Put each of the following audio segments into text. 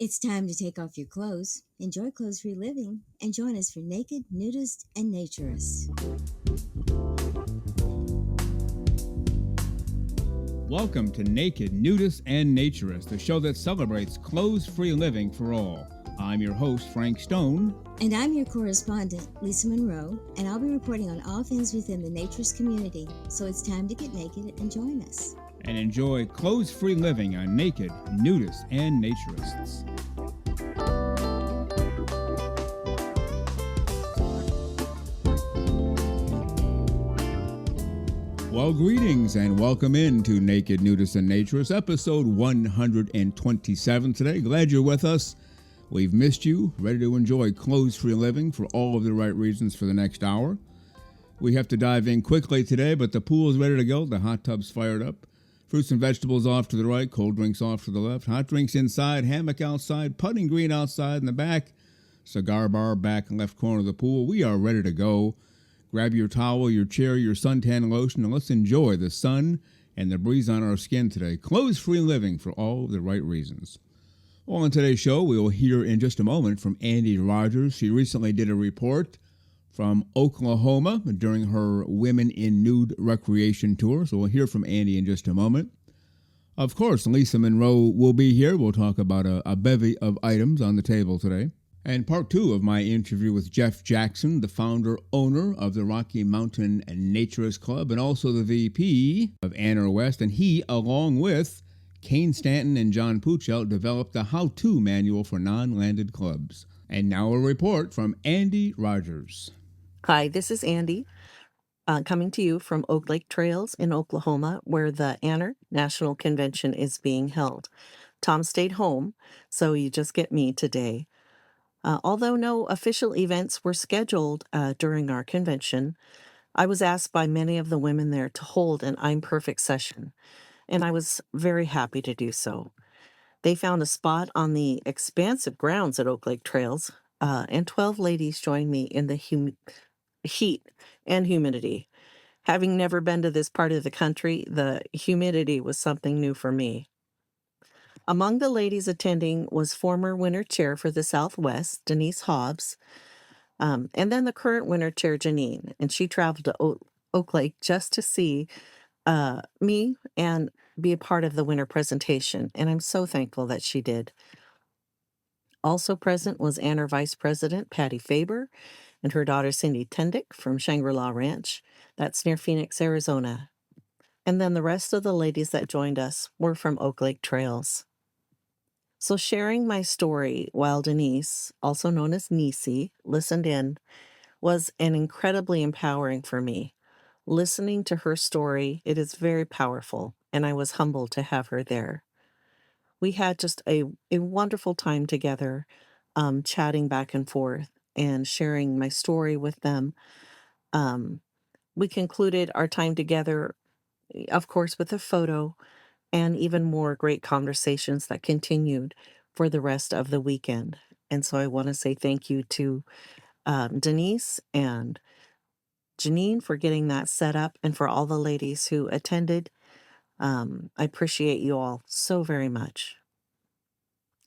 It's time to take off your clothes, enjoy clothes-free living, and join us for Naked, Nudist, and Naturist. Welcome to Naked, Nudist, and Naturist, the show that celebrates clothes-free living for all. I'm your host, Frank Stone. And I'm your correspondent, Lisa Monroe, and I'll be reporting on all things within the Naturist community. So it's time to get naked and join us. And enjoy clothes-free living on Naked, Nudists, and Naturists. Well, greetings and welcome into Naked, Nudists, and Naturists, episode 127 today. Glad you're with us. We've missed you, ready to enjoy clothes-free living for all of the right reasons for the next hour. We have to dive in quickly today, but the pool is ready to go. The hot tub's fired up. Fruits and vegetables off to the right, cold drinks off to the left, hot drinks inside, hammock outside, putting green outside in the back, cigar bar back and left corner of the pool. We are ready to go. Grab your towel, your chair, your suntan lotion, and let's enjoy the sun and the breeze on our skin today. Clothes-free living for all the right reasons. Well, on today's show, we will hear in just a moment from ANDEE RODGERS. She recently did a report from Oklahoma during her Women in Nude Recreation Tour. So we'll hear from ANDEE in just a moment. Of course, Lisa Monroe will be here. We'll talk about a bevy of items on the table today. And part two of my interview with Jeff Jackson, the founder-owner of the Rocky Mountain Naturist Club and also the VP of ANNR-West. And he, along with Kane Stanton and John Puchel, developed the how-to manual for non-landed clubs. And now a report from ANDEE RODGERS. Hi, this is ANDEE, coming to you from Oak Lake Trails in Oklahoma, where the ANNR National Convention is being held. Tom stayed home, so you just get me today. Although no official events were scheduled during our convention, I was asked by many of the women there to hold an I'm Perfect session, and I was very happy to do so. They found a spot on the expansive grounds at Oak Lake Trails, and 12 ladies joined me in the heat and humidity. Having never been to this part of the country, the humidity was something new for me. Among the ladies attending was former WINR chair for the Southwest, Denise Hobbs, and then the current WINR chair, Janine, and she traveled to Oak Lake just to see me and be a part of the WINR presentation, and I'm so thankful that she did. Also present was ANNR Vice President Patty Faber and her daughter Cindy Tendick from Shangri-La Ranch. That's near Phoenix, Arizona. And then the rest of the ladies that joined us were from Oak Lake Trails. So sharing my story while Denise, also known as Nisi, listened in, was an incredibly empowering for me. Listening to her story, it is very powerful, and I was humbled to have her there. We had just a wonderful time together, chatting back and forth and sharing my story with them. We concluded our time together, of course, with a photo and even more great conversations that continued for the rest of the weekend. And so I want to say thank you to Denise and Janine for getting that set up and for all the ladies who attended. I appreciate you all so very much.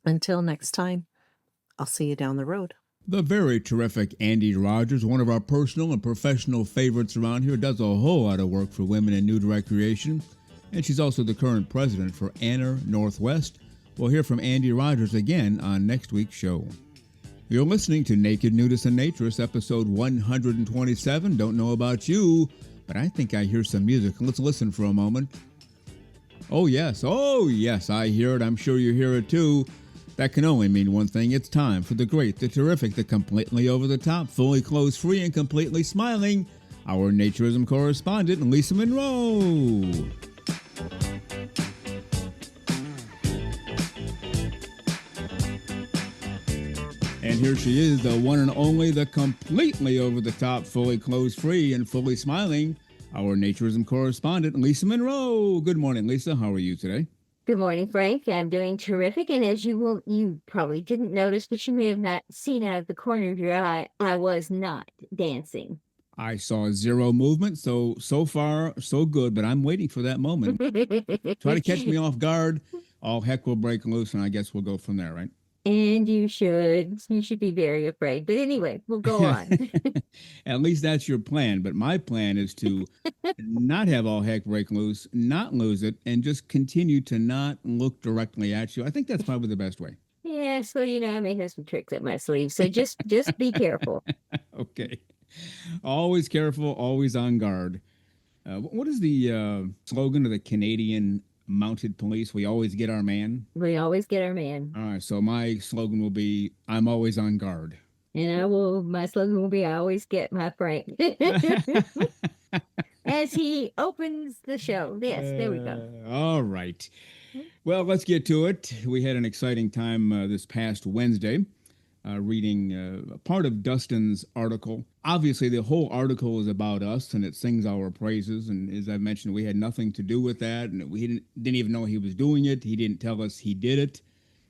Until next time, I'll see you down the road. The very terrific ANDEE RODGERS, one of our personal and professional favorites around here, does a whole lot of work for women in nude recreation, and she's also the current president for ANNR-West. We'll hear from ANDEE RODGERS again on next week's show. You're listening to Naked, Nudist, and Naturist, episode 127. Don't know about you, but I think I hear some music. Let's listen for a moment. Oh yes, I hear it. I'm sure you hear it too. That can only mean one thing. It's time for the great, the terrific, the completely over-the-top, fully clothes-free, and completely smiling, our naturism correspondent, Lisa Monroe. And here she is, the one and only, the completely over-the-top, fully clothes-free, and fully smiling, our naturism correspondent, Lisa Monroe. Good morning, Lisa. How are you today? Good morning, Frank. I'm doing terrific, and as you probably didn't notice, but you may have not seen out of the corner of your eye, I was not dancing. I saw zero movement, so far, so good, but I'm waiting for that moment. Try to catch me off guard, all heck will break loose, and I guess we'll go from there, right? And you should. You should be very afraid. But anyway, we'll go on. At least that's your plan. But my plan is to not have all heck break loose, not lose it, and just continue to not look directly at you. I think that's probably the best way. Yeah, so I may have some tricks up my sleeve. So just be careful. Okay. Always careful, always on guard. What is the slogan of the Canadian Mounted Police? We always get our man. We always get our man. All right, so my slogan will be I'm always on guard. And my slogan will be I always get my Frank. As he opens the show. Yes, there we go. All right. Well, let's get to it. We had an exciting time this past Wednesday reading part of Dustin's article. Obviously, the whole article is about us and it sings our praises. And as I mentioned, we had nothing to do with that. And we didn't even know he was doing it. He didn't tell us he did it.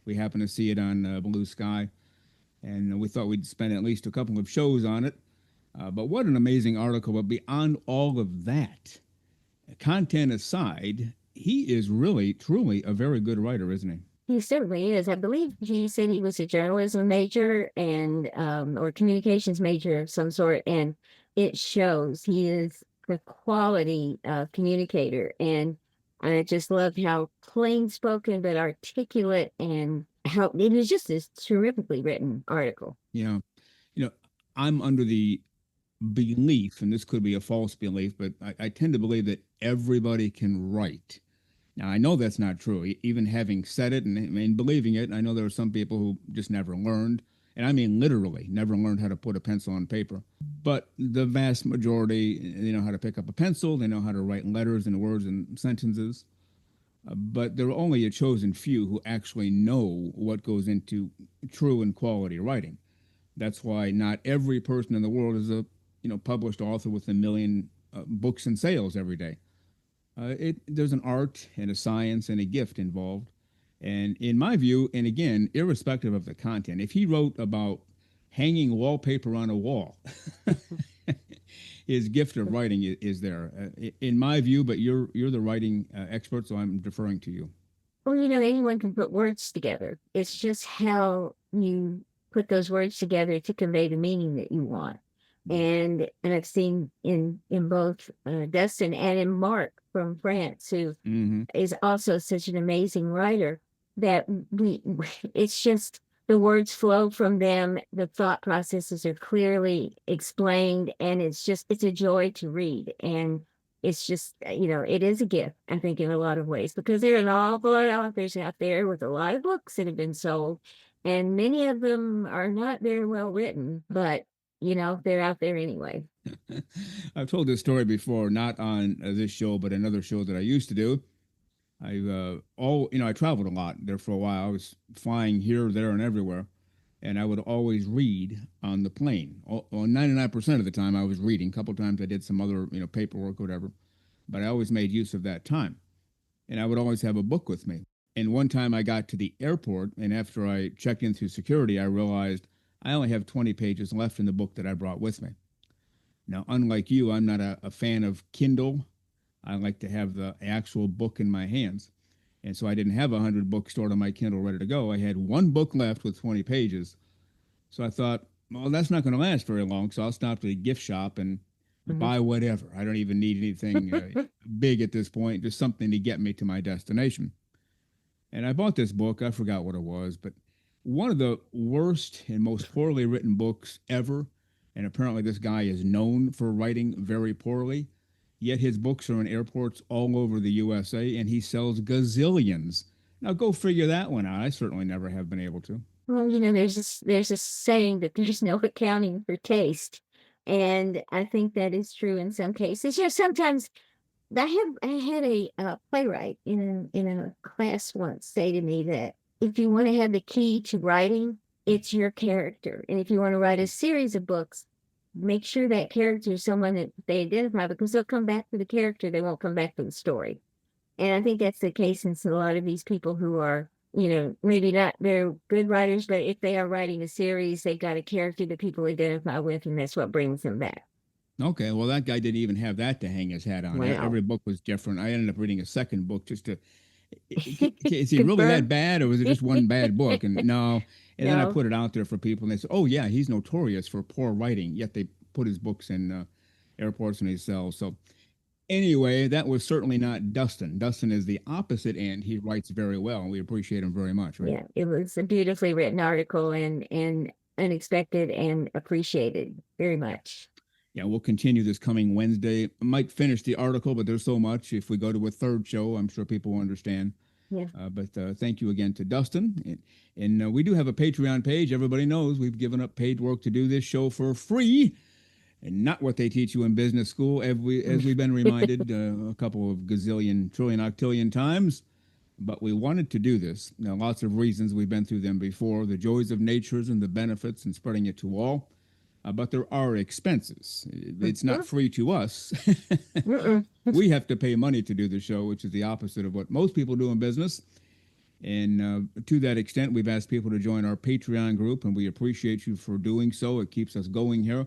We happened to see it on Blue Sky. And we thought we'd spend at least a couple of shows on it. But what an amazing article. But beyond all of that, content aside, he is really, truly a very good writer, isn't he? He certainly is. I believe he said he was a journalism major and or communications major of some sort, and it shows. He is the quality communicator, and I just love how plain spoken but articulate, and how it was just this terrifically written article. Yeah. I'm under the belief, and this could be a false belief, but I tend to believe that everybody can write. Now, I know that's not true. Even having said it and believing it, I know there are some people who just never learned, and I mean literally never learned how to put a pencil on paper. But the vast majority, they know how to pick up a pencil, they know how to write letters and words and sentences. But there are only a chosen few who actually know what goes into true and quality writing. That's why not every person in the world is a published author with 1 million books in sales every day. There's an art and a science and a gift involved. And in my view, and again, irrespective of the content, if he wrote about hanging wallpaper on a wall, his gift of writing is there. In my view, but you're the writing expert, so I'm deferring to you. Well, anyone can put words together. It's just how you put those words together to convey the meaning that you want. And I've seen in both Dustin and in Mark from France, who is also such an amazing writer, that it's just the words flow from them. The thought processes are clearly explained, and it's a joy to read. And it's just, it is a gift, I think, in a lot of ways, because there are an awful lot of authors out there with a lot of books that have been sold, and many of them are not very well written, but they're out there anyway. I've told this story before, not on this show, but another show that I used to do. I traveled a lot there for a while. I was flying here, there, and everywhere, and I would always read on the plane. 99% of the time I was reading. A couple times I did some other, paperwork or whatever, but I always made use of that time. And I would always have a book with me. And one time I got to the airport, and after I checked in through security, I realized I only have 20 pages left in the book that I brought with me. Now, unlike you, I'm not a fan of Kindle. I like to have the actual book in my hands. And so I didn't have 100 books stored on my Kindle ready to go. I had one book left with 20 pages. So I thought, well, that's not going to last very long. So I'll stop at the gift shop and buy whatever. I don't even need anything big at this point, just something to get me to my destination. And I bought this book. I forgot what it was, but one of the worst and most poorly written books ever. And apparently this guy is known for writing very poorly. Yet his books are in airports all over the USA, and he sells gazillions. Now go figure that one out. I certainly never have been able to. Well, there's a saying that there's no accounting for taste. And I think that is true in some cases. Sometimes I had a playwright in a class once say to me that if you want to have the key to writing, it's your character. And if you want to write a series of books, make sure that character is someone that they identify, because they'll come back to the character. They won't come back to the story. And I think that's the case in a lot of these people who are, maybe not, they're good writers, but if they are writing a series, they've got a character that people identify with, and that's what brings them back. Okay, well, that guy didn't even have that to hang his hat on. Wow. Every book was different. I ended up reading a second book just to Is he really that Confirm. bad, or was it just one bad book? And no, and then I No. put it out there for people, and they said, "Oh yeah, he's notorious for poor writing." Yet they put his books in airports and he sells. So anyway, that was certainly not Dustin. Dustin is the opposite end. He writes very well, and we appreciate him very much, right? Yeah, it was a beautifully written article and unexpected and appreciated very much. Yeah, we'll continue this coming Wednesday. I might finish the article, but there's so much. If we go to a third show, I'm sure people will understand. Yeah. But thank you again to Dustin. And we do have a Patreon page. Everybody knows we've given up paid work to do this show for free, and not what they teach you in business school, as we've been reminded a couple of gazillion, trillion, octillion times. But we wanted to do this. Now, lots of reasons. We've been through them before. The joys of naturism, the benefits, and spreading it to all. But there are expenses. It's not free to us. We have to pay money to do the show, which is the opposite of what most people do in business. And to that extent, we've asked people to join our Patreon group, and we appreciate you for doing so. It keeps us going here.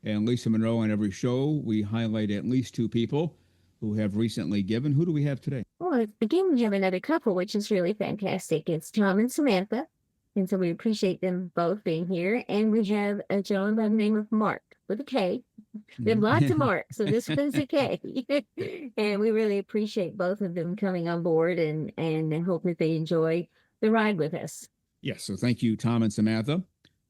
And Lisa Monroe, on every show, we highlight at least two people who have recently given. Who do we have today? Well, again, we have another couple, which is really fantastic. It's Tom and Samantha. And so we appreciate them both being here. And we have a gentleman by the name of Mark with a K. We have lots of Marks, so this one's a K. And we really appreciate both of them coming on board and hope that they enjoy the ride with us. Yes, so thank you, Tom and Samantha.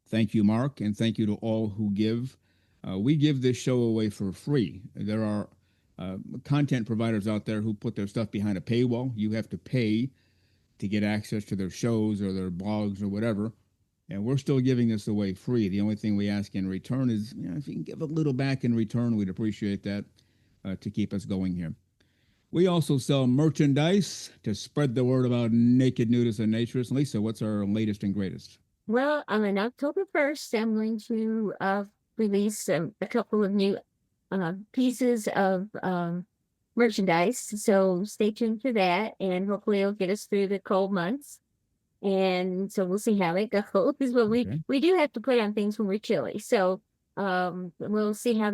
Thank you, Mark, and thank you to all who give. We give this show away for free. There are content providers out there who put their stuff behind a paywall. You have to pay to get access to their shows or their blogs or whatever. And we're still giving this away free. The only thing we ask in return is, if you can give a little back in return, we'd appreciate that to keep us going here. We also sell merchandise to spread the word about naked nudists and naturists. Lisa, what's our latest and greatest? Well, on October 1st, I'm going to release a couple of new pieces of merchandise. So stay tuned for that, and hopefully it'll get us through the cold months. And so we'll see how it goes. But we do have to put on things when we're chilly. So we'll see how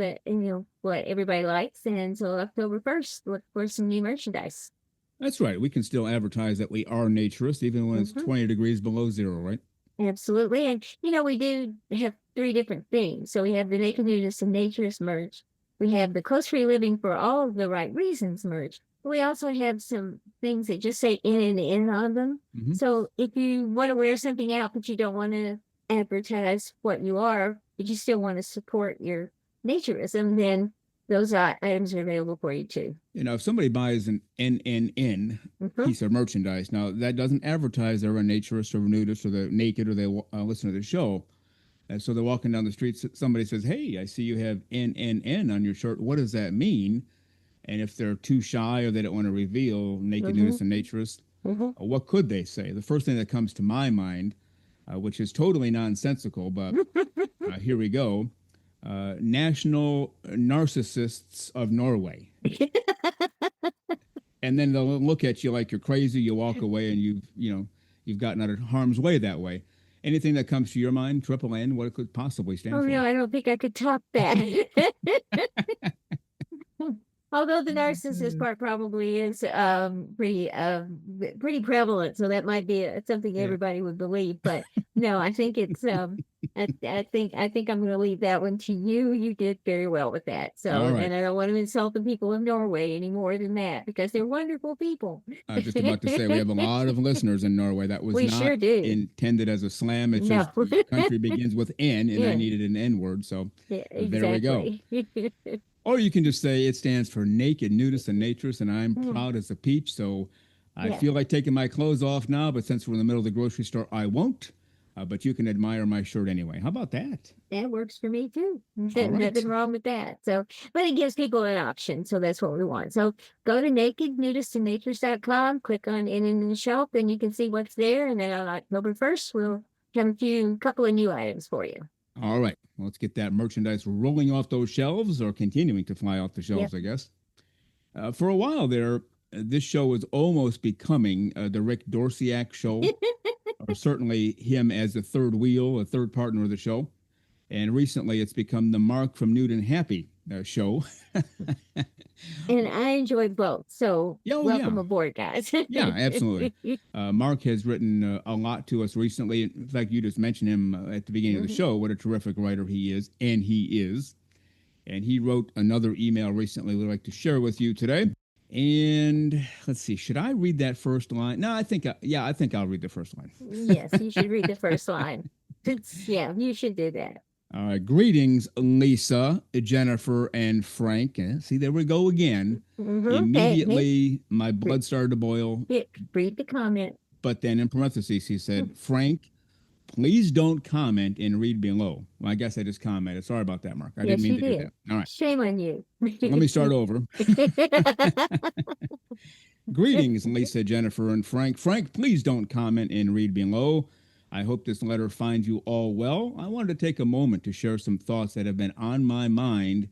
what everybody likes. And so October 1st, look for some new merchandise. That's right. We can still advertise that we are naturists, even when it's 20 degrees below zero, right? Absolutely. And, we do have 3 different things. So we have the Naked Nudist and Naturist merch. We have the Close Free Living for All of the Right Reasons merch. We also have some things that just say in and in on them. So if you want to wear something out, but you don't want to advertise what you are, but you still want to support your naturism, then those items are available for you too. If somebody buys an NNN piece of merchandise, now that doesn't advertise they're a naturist or a nudist or they're naked or they listen to the show. So they're walking down the street, somebody says, "Hey, I see you have NNN on your shirt. What does that mean?" And if they're too shy or they don't want to reveal naked nudists and naturists, what could they say? The first thing that comes to my mind, which is totally nonsensical, but here we go. National Narcissists of Norway. And then they'll look at you like you're crazy. You walk away and you've gotten out of harm's way that way. Anything that comes to your mind, Triple N, what it could possibly stand for? Oh, no, I don't think I could top that. Although the narcissist part probably is pretty prevalent, so that might be something everybody would believe. But no, I think it's I think I'm going to leave that one to you. You did very well with that. So, and I don't want to insult the people of Norway any more than that because they're wonderful people. I was just about to say we have a lot of listeners in Norway. That was not intended as a slam. It's just the country begins with N, and I needed an N word. So there we go. Or you can just say it stands for Naked Nudists and Naturists, and I'm proud as a peach. So I feel like taking my clothes off now, but since we're in the middle of the grocery store, I won't. But you can admire my shirt anyway. How about that? That works for me too. Nothing wrong with that. So, but it gives people an option. So that's what we want. So go to nakednudistandnaturist.com, click on in the shelf, and you can see what's there. And then on October 1st, we'll have a couple of new items for you. All right. Let's get that merchandise rolling off those shelves or continuing to fly off the shelves, I guess. For a while there, this show was almost becoming the Rick Dorsiak show, or certainly him as the third wheel, a third partner of the show. And recently it's become the Mark from Nude and Happy show. And I enjoy both. So Oh, yeah. welcome aboard, guys. Yeah, absolutely. Mark has written a lot to us recently. In fact, you just mentioned him at the beginning of the show. What a terrific writer he is, and he is. And he wrote another email recently we'd like to share with you today. And let's see, should I read that first line? No, I think I'll read the first line. Yes, you should read the first line. Yeah, you should do that. Greetings, Lisa, Jennifer, and Frank. See, there we go again. Immediately, my blood started to boil. Read the comment. But then in parentheses, he said, Frank, please don't comment and read below. Well, I guess I just commented. Sorry about that, Mark. I didn't mean to do that. All right. Shame on you. Let me start over. Greetings, Lisa, Jennifer, and Frank. Frank, please don't comment and read below. I hope this letter finds you all well. I wanted to take a moment to share some thoughts that have been on my mind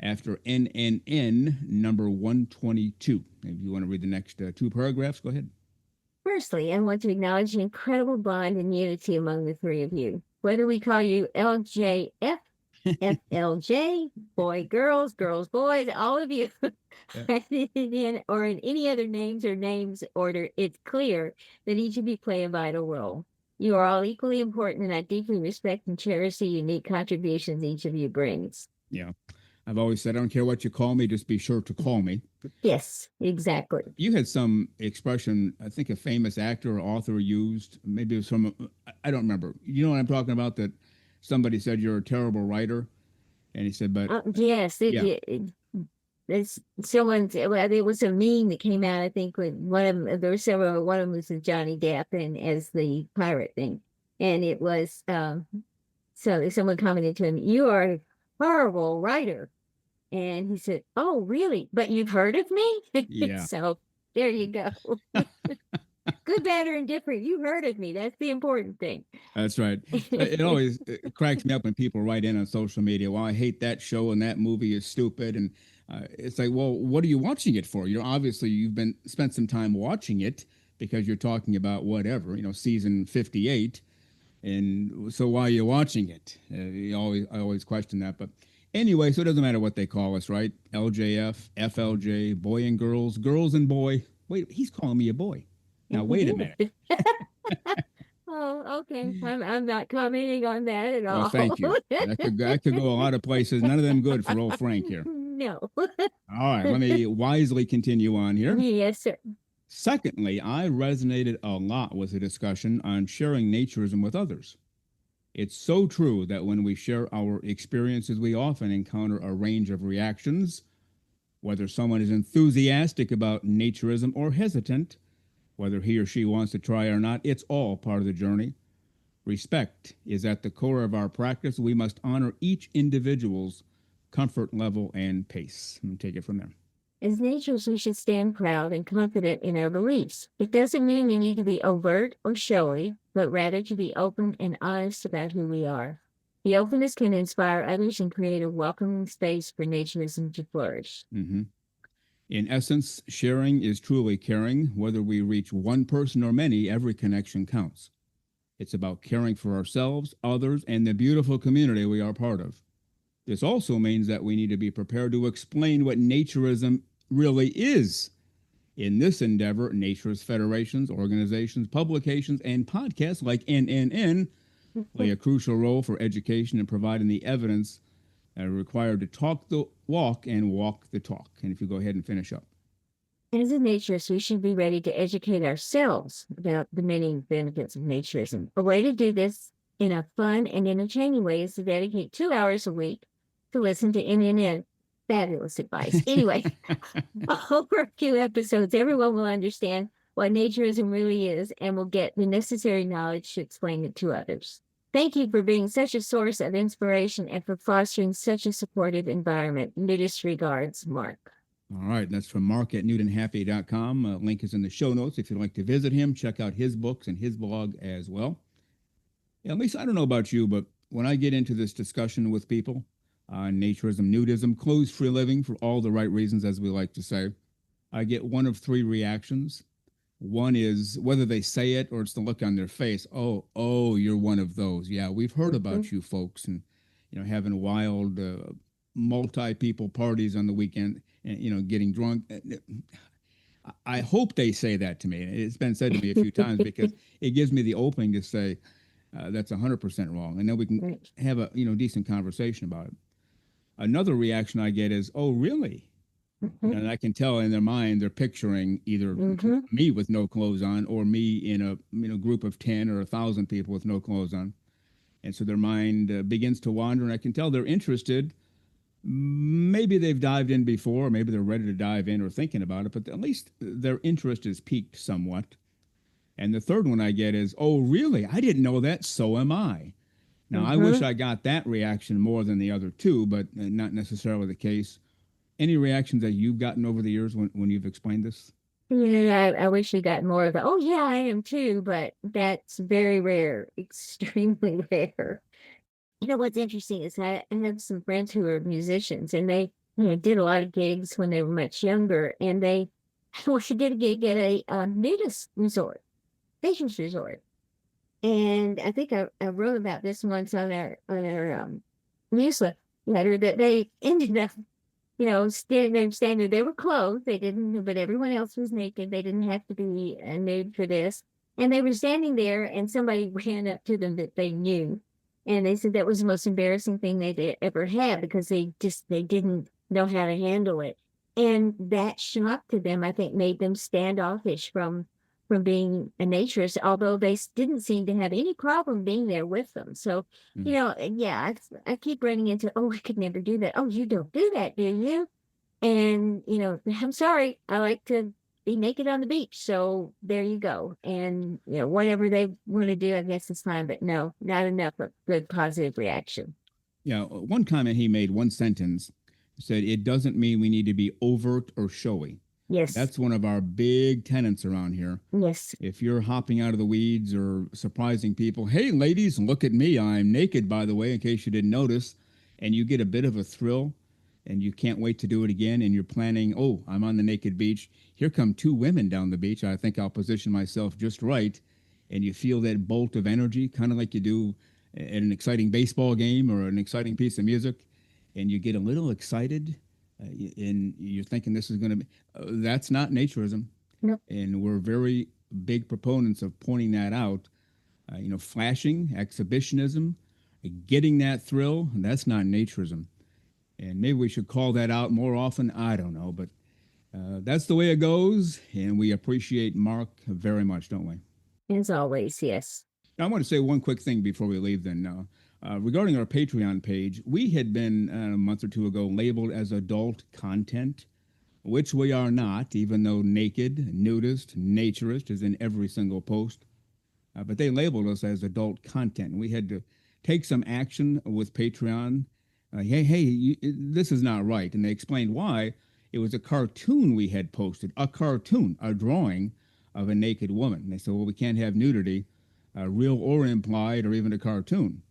after NNN number 122. If you want to read the next two paragraphs, go ahead. Firstly, I want to acknowledge the incredible bond and unity among the three of you. Whether we call you LJF, FLJ, boy, girls, girls, boys, all of you, or in any other names or names order, it's clear that each of you play a vital role. You are all equally important, and I deeply respect and cherish the unique contributions each of you brings. Yeah. I've always said, I don't care what you call me, just be sure to call me. Yes, exactly. You had some expression, I think a famous actor or author used, maybe it was from, I don't remember. You know what I'm talking about? That somebody said you're a terrible writer. And he said, but. Yes, there's someone, well, there was a meme that came out, I think, with there were several, one of them was with Johnny Depp and as the pirate thing. And it was, so someone commented to him, you are a horrible writer. And he said, oh, really? But you've heard of me? Yeah. So there you go. Good, bad, or indifferent. You heard of me. That's the important thing. That's right. It always cracks me up when people write in on social media, well, I hate that show and that movie is stupid. And it's like, well, what are you watching it for? Obviously you've spent some time watching it because you're talking about whatever, season 58. And so why are you watching it? I always question that. But anyway, so it doesn't matter what they call us, right? LJF, FLJ, boy and girls, girls and boy. Wait, he's calling me a boy. Now, wait a minute. Oh, okay. I'm not commenting on that at all. Well, thank you. That could go a lot of places. None of them good for old Frank here. No. All right, let me wisely continue on here. Yes, sir. Secondly, I resonated a lot with the discussion on sharing naturism with others. It's so true that when we share our experiences, we often encounter a range of reactions, whether someone is enthusiastic about naturism or hesitant. Whether he or she wants to try or not, it's all part of the journey. Respect is at the core of our practice. We must honor each individual's comfort level and pace. And take it from there. As naturalists, we should stand proud and confident in our beliefs. It doesn't mean we need to be overt or showy, but rather to be open and honest about who we are. The openness can inspire others and create a welcoming space for naturism to flourish. Mm-hmm. In essence, sharing is truly caring. Whether we reach one person or many, every connection counts. It's about caring for ourselves, others, and the beautiful community we are part of. This also means that we need to be prepared to explain what naturism really is. In this endeavor, naturist federations, organizations, publications, and podcasts like NNN play a crucial role for education and providing the evidence that are required to talk the walk and walk the talk. And if you go ahead and finish up. As a naturist, we should be ready to educate ourselves about the many benefits of naturism. A way to do this in a fun and entertaining way is to dedicate 2 hours a week to listen to NNN. Fabulous advice. Anyway, over a few episodes, everyone will understand what naturism really is and will get the necessary knowledge to explain it to others. Thank you for being such a source of inspiration and for fostering such a supportive environment. Nudist regards, Mark. All right, that's from Mark at nudeandhappy.com. Link is in the show notes. If you'd like to visit him, check out his books and his blog as well. Yeah, Lisa, I don't know about you, but when I get into this discussion with people on naturism, nudism, clothes-free living for all the right reasons, as we like to say, I get one of three reactions. One is whether they say it or it's the look on their face. Oh, you're one of those. Yeah, we've heard about you folks and, having wild multi-people parties on the weekend, and, getting drunk. I hope they say that to me. It's been said to me a few times because it gives me the opening to say that's 100% wrong, and then we can Right. have a decent conversation about it. Another reaction I get is, "Oh, really?" Mhm. And I can tell in their mind they're picturing either Mhm. me with no clothes on or me in a group of 10 or 1,000 people with no clothes on, and so their mind begins to wander, and I can tell they're interested. Maybe they've dived in before, maybe they're ready to dive in or thinking about it, but at least their interest is piqued somewhat. And the third one I get is, "Oh, really? I didn't know that. So am I." Now, I wish Mhm. I got that reaction more than the other two, but not necessarily the case. Any reactions that you've gotten over the years when you've explained this? Yeah, I wish we got more of the, oh yeah, I am too, but that's very rare, extremely rare. What's interesting is I have some friends who are musicians and they, did a lot of gigs when they were much younger. And they, well, she did a gig at a nudist resort, patients resort. And I think I wrote about this once on our newsletter that they ended up, standing there. They were clothed. They didn't, but everyone else was naked. They didn't have to be nude for this. And they were standing there, and somebody ran up to them that they knew, and they said that was the most embarrassing thing they'd ever had because they didn't know how to handle it, and that shock to them, I think, made them standoffish from being a naturist, although they didn't seem to have any problem being there with them. So Mm. yeah, I keep running into, oh, I could never do that. Oh, you don't do that, do you? And, I'm sorry, I like to be naked on the beach. So there you go. And, whatever they want to do, I guess it's fine. But no, not enough of good positive reaction. Yeah, one comment he made, one sentence, said, "It doesn't mean we need to be overt or showy." Yes. That's one of our big tenets around here. Yes. If you're hopping out of the weeds or surprising people, "Hey, ladies, look at me. I'm naked, by the way, in case you didn't notice," and you get a bit of a thrill and you can't wait to do it again, and you're planning, "Oh, I'm on the naked beach. Here come two women down the beach. I think I'll position myself just right." And you feel that bolt of energy, kind of like you do at an exciting baseball game or an exciting piece of music, and you get a little excited, and you're thinking this is going to be. That's not naturism, Nope. and we're very big proponents of pointing that out. Flashing, exhibitionism, getting that thrill, that's not naturism. And maybe we should call that out more often. I don't know, but that's the way it goes, and we appreciate Mark very much, don't we? As always, yes. I want to say one quick thing before we leave then. Regarding our Patreon page, we had been a month or two ago labeled as adult content, which we are not, even though naked, nudist, naturist is in every single post. But they labeled us as adult content. We had to take some action with Patreon. This is not right. And they explained why. It was a cartoon we had posted, a cartoon, a drawing of a naked woman. And they said, well, we can't have nudity, real or implied, or even a cartoon.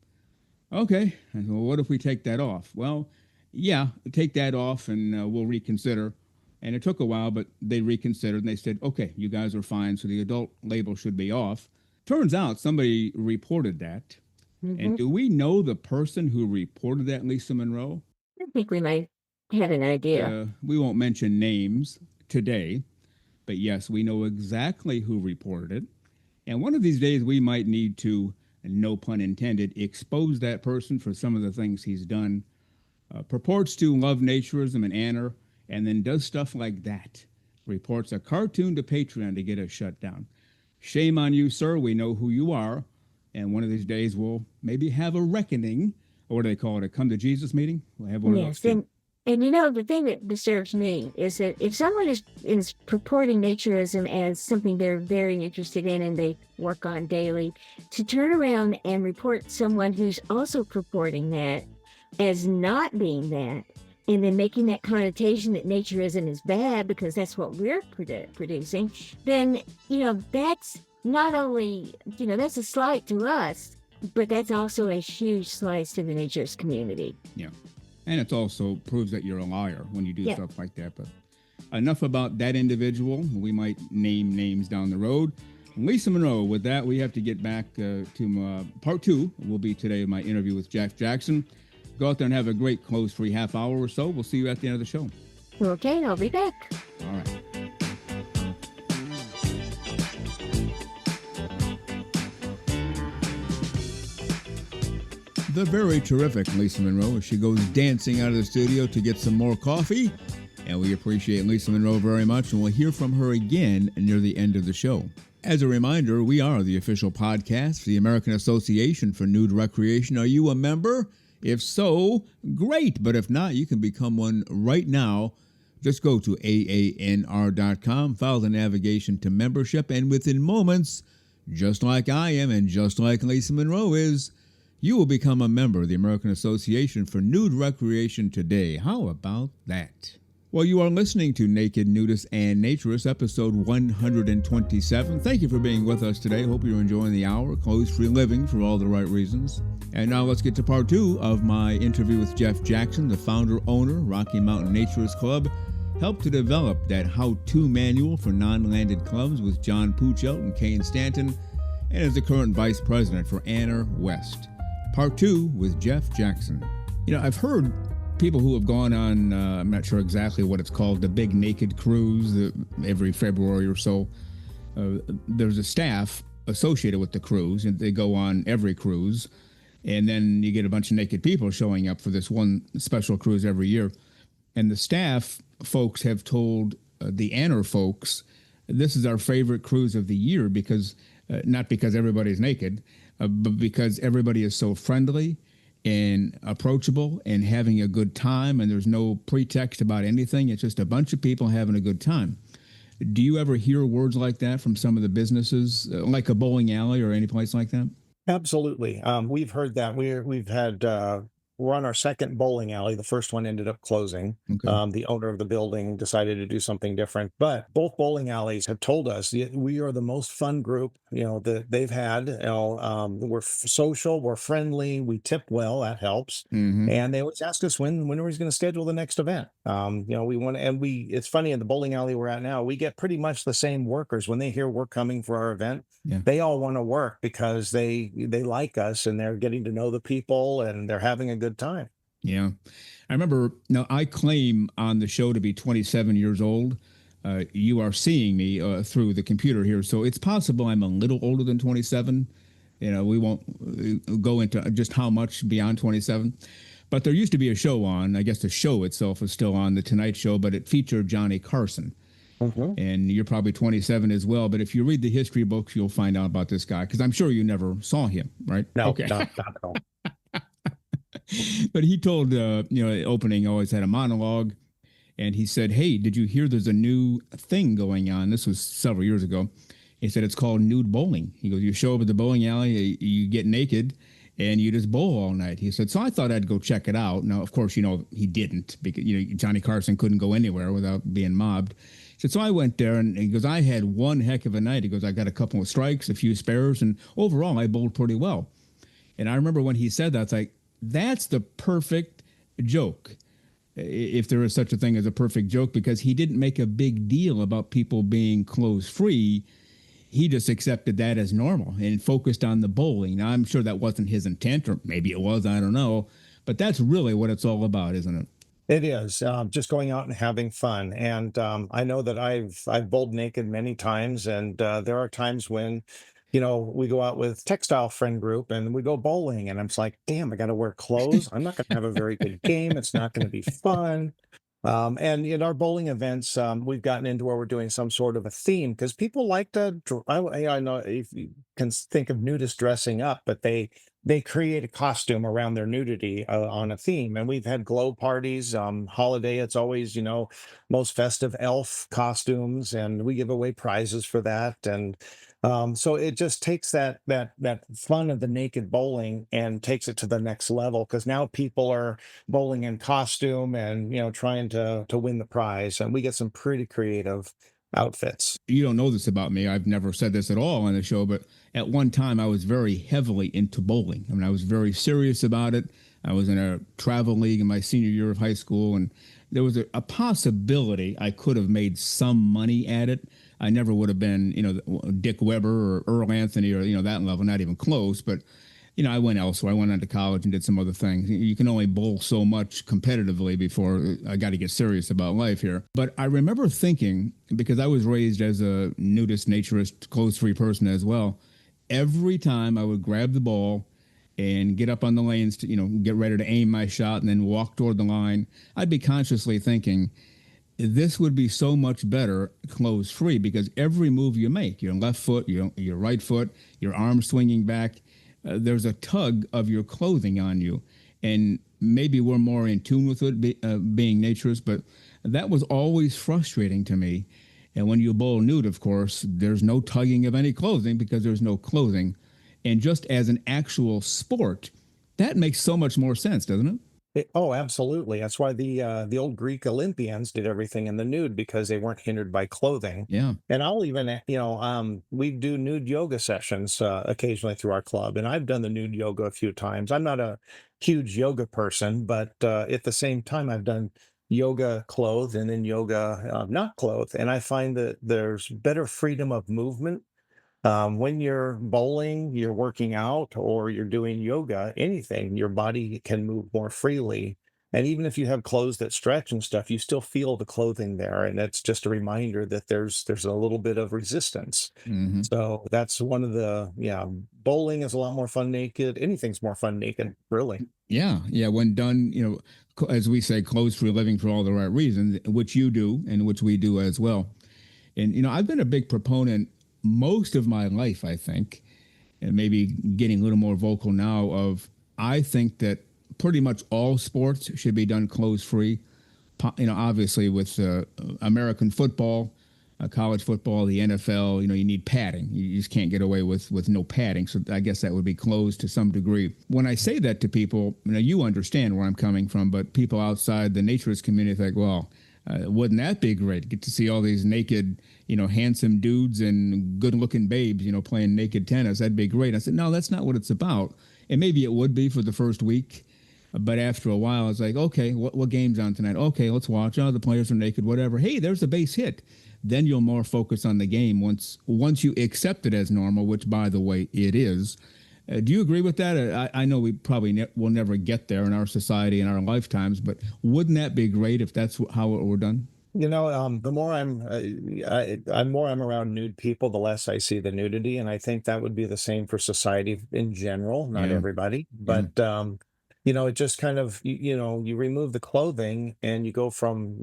Okay. I said, well, what if we take that off? Well, yeah, take that off and we'll reconsider. And it took a while, but they reconsidered and they said, okay, you guys are fine. So the adult label should be off. Turns out somebody reported that. Hmm. And do we know the person who reported that, Lisa Monroe? I think we might have an idea. We won't mention names today, but yes, we know exactly who reported it. And one of these days, we might need to, no pun intended, expose that person for some of the things he's done. Purports to love naturism and ANNR, and then does stuff like that. Reports a cartoon to Patreon to get us shut down. Shame on you, sir. We know who you are. And one of these days, we'll maybe have a reckoning. Or what do they call it? A come to Jesus meeting? We'll have one of those Yes, too. and the thing that disturbs me is that if someone is purporting naturism as something they're very interested in and they work on daily, to turn around and report someone who's also purporting that as not being that, and then making that connotation that naturism is bad because that's what we're producing, then that's not only that's a slight to us, but that's also a huge slice to the naturist community. Yeah. And it also proves that you're a liar when you do Yeah. stuff like that. But enough about that individual. We might name names down the road. Lisa Monroe, with that, we have to get back to part two. Will be today my interview with Jack Jackson. Go out there and have a great clothes-free half hour or so. We'll see you at the end of the show. Okay, I'll be back. All right. The very terrific Lisa Monroe as she goes dancing out of the studio to get some more coffee. And we appreciate Lisa Monroe very much, and we'll hear from her again near the end of the show. As a reminder, we are the official podcast for the American Association for Nude Recreation. Are you a member? If so, great. But if not, you can become one right now. Just go to AANR.com, follow the navigation to membership, and within moments, just like I am and just like Lisa Monroe is, you will become a member of the American Association for Nude Recreation today. How about that? Well, you are listening to Naked Nudists and Naturists, episode 127. Thank you for being with us today. Hope you're enjoying the hour. Clothes-free living for all the right reasons. And now let's get to part two of my interview with Jeff Jackson, the founder, owner, Rocky Mountain Naturist Club. Helped to develop that how-to manual for non-landed clubs with John Puchelt and Kane Stanton, and is the current vice president for ANNR-West. Part two with Jeff Jackson. You know, I've heard people who have gone on, I'm not sure exactly what it's called, the Big Naked Cruise, every February or so. There's a staff associated with the cruise, and they go on every cruise. And then you get a bunch of naked people showing up for this one special cruise every year. And the staff folks have told the ANNR folks, this is our favorite cruise of the year because, not because everybody's naked, but because everybody is so friendly and approachable and having a good time, and there's no pretext about anything. It's just a bunch of people having a good time. Do you ever hear words like that from some of the businesses, like a bowling alley or any place like that? Absolutely. We've heard that. We're on our second bowling alley. The first one ended up closing. Okay. The owner of the building decided to do something different. But both bowling alleys have told us we are the most fun group, that they've had. We're social, we're friendly, we tip well. That helps. Mm-hmm. And they always ask us when are we going to schedule the next event. We want to, and it's funny, in the bowling alley we're at now, we get pretty much the same workers when they hear we're coming for our event. Yeah. They all want to work because they like us and they're getting to know the people and they're having a good time. Yeah. I remember, now I claim on the show to be 27 years old. You are seeing me through the computer here, so it's possible I'm a little older than 27. We won't go into just how much beyond 27. But there used to be a show on, I guess the show itself is still on, The Tonight Show, but it featured Johnny Carson. Mm-hmm. And you're probably 27 as well. But if you read the history books, you'll find out about this guy, because I'm sure you never saw him, right? No, okay. not at all. But he told, opening always had a monologue. And he said, hey, did you hear there's a new thing going on? This was several years ago. He said, it's called nude bowling. He goes, you show up at the bowling alley, you get naked, and you just bowl all night. He said, so I thought I'd go check it out. Now, of course, he didn't, because, Johnny Carson couldn't go anywhere without being mobbed. He said, so I went there, and he goes, I had one heck of a night. He goes, I got a couple of strikes, a few spares, and overall, I bowled pretty well. And I remember when he said that, it's like, that's the perfect joke, if there is such a thing as a perfect joke, because he didn't make a big deal about people being clothes-free. He just accepted that as normal and focused on the bowling. Now, I'm sure that wasn't his intent, or maybe it was, I don't know. But that's really what it's all about, isn't it? It is just going out and having fun. And I know that I've bowled naked many times, and there are times when, we go out with textile friend group and we go bowling, and I'm just like, damn, I got to wear clothes. I'm not going to have a very good game. It's not going to be fun. And in our bowling events, we've gotten into where we're doing some sort of a theme, because people like to, I know if you can think of nudists dressing up, but they create a costume around their nudity on a theme. And we've had glow parties, holiday. It's always, most festive elf costumes, and we give away prizes for that. And so it just takes that fun of the naked bowling and takes it to the next level, because now people are bowling in costume and trying to win the prize, and we get some pretty creative outfits. You don't know this about me. I've never said this at all on the show, but at one time I was very heavily into bowling. I mean, I was very serious about it. I was in a travel league in my senior year of high school, and there was a possibility I could have made some money at it. I never would have been, Dick Weber or Earl Anthony or, that level, not even close. But I went elsewhere. I went on to college and did some other things. You can only bowl so much competitively before I got to get serious about life here. But I remember thinking, because I was raised as a nudist, naturist, clothes-free person as well, every time I would grab the ball and get up on the lanes to, get ready to aim my shot and then walk toward the line, I'd be consciously thinking, this would be so much better clothes free, because every move you make, your left foot, your right foot, your arm swinging back, there's a tug of your clothing on you. And maybe we're more in tune with it being naturist, but that was always frustrating to me. And when you bowl nude, of course, there's no tugging of any clothing because there's no clothing. And just as an actual sport, that makes so much more sense, doesn't it? Oh, absolutely. That's why the old Greek Olympians did everything in the nude, because they weren't hindered by clothing. Yeah. And I'll even, we do nude yoga sessions occasionally through our club, and I've done the nude yoga a few times. I'm not a huge yoga person, but at the same time, I've done yoga clothed and then yoga not clothed, and I find that there's better freedom of movement when you're bowling, you're working out, or you're doing yoga, anything, your body can move more freely. And even if you have clothes that stretch and stuff, you still feel the clothing there. And that's just a reminder that there's a little bit of resistance. Mm-hmm. So that's one of the, yeah, bowling is a lot more fun naked. Anything's more fun naked, really. Yeah, yeah. When done, as we say, clothes for a living for all the right reasons, which you do and which we do as well. And I've been a big proponent most of my life, I think, and maybe getting a little more vocal now, of I think that pretty much all sports should be done clothes free. Obviously with American football, college football, the NFL, you need padding. You just can't get away with no padding. So I guess that would be closed to some degree. When I say that to people, you understand where I'm coming from, but people outside the naturist community think, well, wouldn't that be great? Get to see all these naked, handsome dudes and good-looking babes, playing naked tennis. That'd be great. I said, no, that's not what it's about. And maybe it would be for the first week, but after a while, it's like, okay, what game's on tonight? Okay, let's watch. Oh, the players are naked, whatever. Hey, there's a base hit. Then you'll more focus on the game once you accept it as normal, which, by the way, it is. Do you agree with that? I know we probably will never get there in our society in our lifetimes, but wouldn't that be great if that's how it were done? The more I'm more I'm around nude people, the less I see the nudity, and I think that would be the same for society in general. Not Yeah, everybody, yeah. but it just kind of you remove the clothing and you go from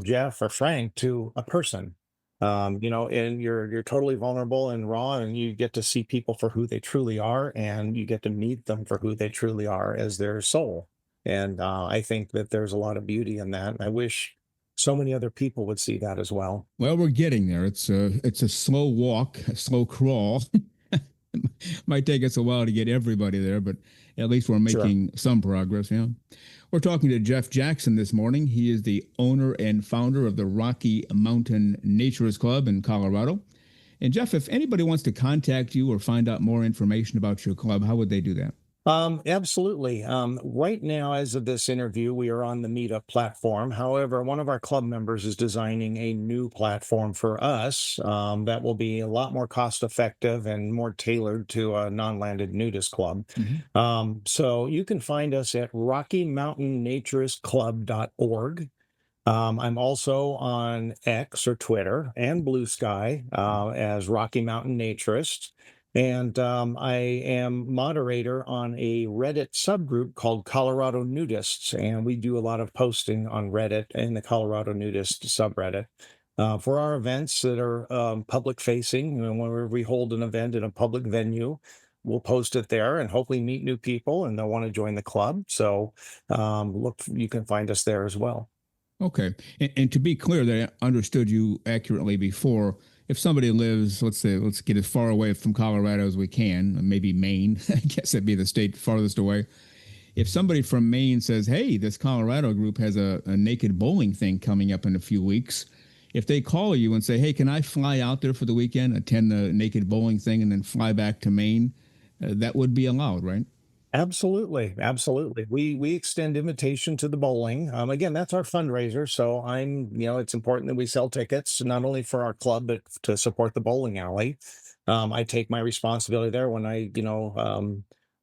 Jeff or Frank to a person, and you're totally vulnerable and raw, and you get to see people for who they truly are, and you get to meet them for who they truly are as their soul. And I think that there's a lot of beauty in that. And I wish so many other people would see that as well. Well, we're getting there. It's a slow walk, a slow crawl. Might take us a while to get everybody there, but at least we're Sure. making some progress. Yeah. We're talking to Jeff Jackson this morning. He is the owner and founder of the Rocky Mountain Naturist Club in Colorado. And Jeff, if anybody wants to contact you or find out more information about your club, how would they do that? Absolutely. Right now, as of this interview, we are on the Meetup platform. However, one of our club members is designing a new platform for us that will be a lot more cost effective and more tailored to a non-landed nudist club. Mm-hmm. So you can find us at RockyMountainNaturistClub.org. I'm also on X or Twitter and Blue Sky as Rocky Mountain Naturist. And I am moderator on a Reddit subgroup called Colorado Nudists. And we do a lot of posting on Reddit in the Colorado Nudist subreddit for our events that are public facing. Whenever we hold an event in a public venue, we'll post it there and hopefully meet new people, and they'll want to join the club. So you can find us there as well. Okay. And to be clear that I understood you accurately before, if somebody lives, let's get as far away from Colorado as we can, maybe Maine, I guess that'd be the state farthest away. If somebody from Maine says, hey, this Colorado group has a naked bowling thing coming up in a few weeks, if they call you and say, hey, can I fly out there for the weekend, attend the naked bowling thing, and then fly back to Maine, that would be allowed, right? Absolutely, absolutely. We extend invitation to the bowling. Again, that's our fundraiser. So it's important that we sell tickets not only for our club but to support the bowling alley. I take my responsibility there when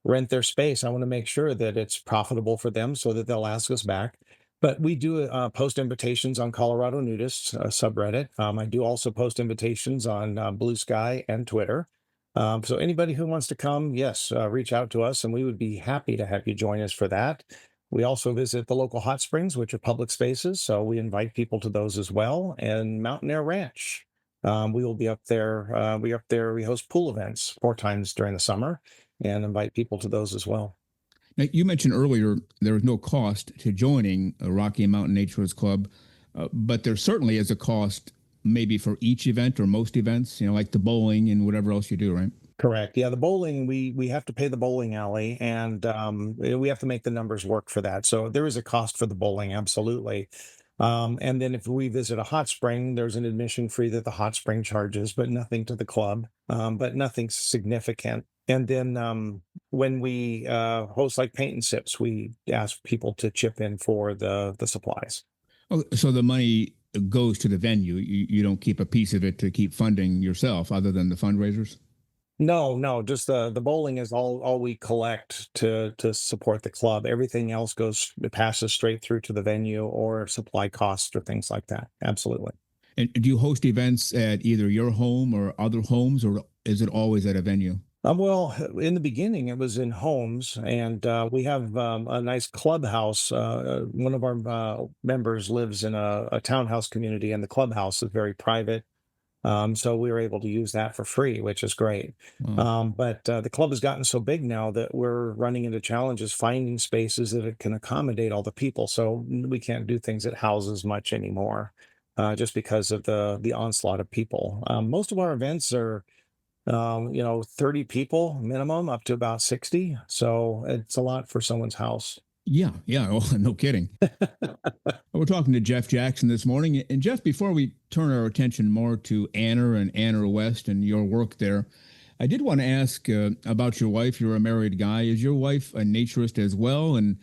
rent their space, I want to make sure that it's profitable for them so that they'll ask us back. But we do post invitations on Colorado Nudists subreddit. I do also post invitations on Blue Sky and Twitter. So anybody who wants to come, yes, reach out to us, and we would be happy to have you join us for that. We also visit the local hot springs, which are public spaces, so we invite people to those as well. And Mountain Air Ranch, we will be up there. We host pool events 4 times during the summer, and invite people to those as well. Now, you mentioned earlier there is no cost to joining a Rocky Mountain Naturist Club, but there certainly is a cost maybe for each event or most events, like the bowling and whatever else you do, right? Correct. Yeah, the bowling, we have to pay the bowling alley, and we have to make the numbers work for that. So there is a cost for the bowling, absolutely. And then if we visit a hot spring, there's an admission fee that the hot spring charges, but nothing to the club, but nothing significant. And then when we host like paint and sips, we ask people to chip in for the supplies. Oh, so the money goes to the venue. You don't keep a piece of it to keep funding yourself other than the fundraisers? No, just the bowling is all we collect to support the club. Everything else it passes straight through to the venue or supply costs or things like that. Absolutely. And do you host events at either your home or other homes, or is it always at a venue? Well, in the beginning, it was in homes, and we have a nice clubhouse. One of our members lives in a townhouse community, and the clubhouse is very private. So we were able to use that for free, which is great. Wow. But the club has gotten so big now that we're running into challenges finding spaces that it can accommodate all the people. So we can't do things at houses much anymore, just because of the onslaught of people. Most of our events are 30 people minimum, up to about 60. So it's a lot for someone's house. Yeah. Oh, no kidding. We're talking to Jeff Jackson this morning. And Jeff, before we turn our attention more to ANNR and ANNR-West and your work there, I did want to ask about your wife. You're a married guy. Is your wife a naturist as well? And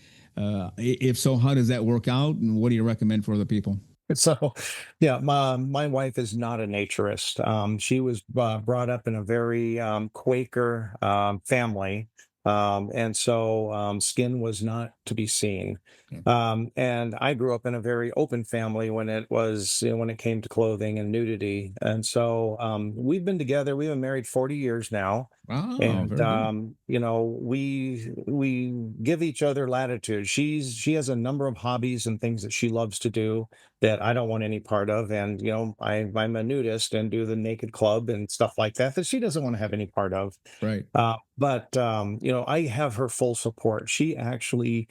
if so, how does that work out? And what do you recommend for other people? So, yeah, my wife is not a naturist. She was brought up in a very Quaker family, and so skin was not to be seen. Yeah. And I grew up in a very open family when it came to clothing and nudity. And so we've been together. We've been married 40 years now. Wow, And very good. we give each other latitude. She has a number of hobbies and things that she loves to do that I don't want any part of. And I'm a nudist and do the naked club and stuff like that she doesn't want to have any part of. Right. But I have her full support. She actually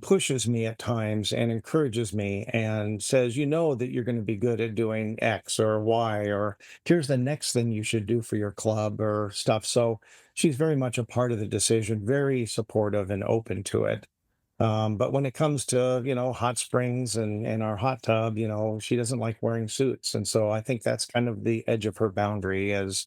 pushes me at times and encourages me and says, that you're going to be good at doing X or Y, or here's the next thing you should do for your club or stuff. So she's very much a part of the decision, very supportive and open to it. But when it comes to, hot springs and our hot tub, she doesn't like wearing suits. And so I think that's kind of the edge of her boundary is,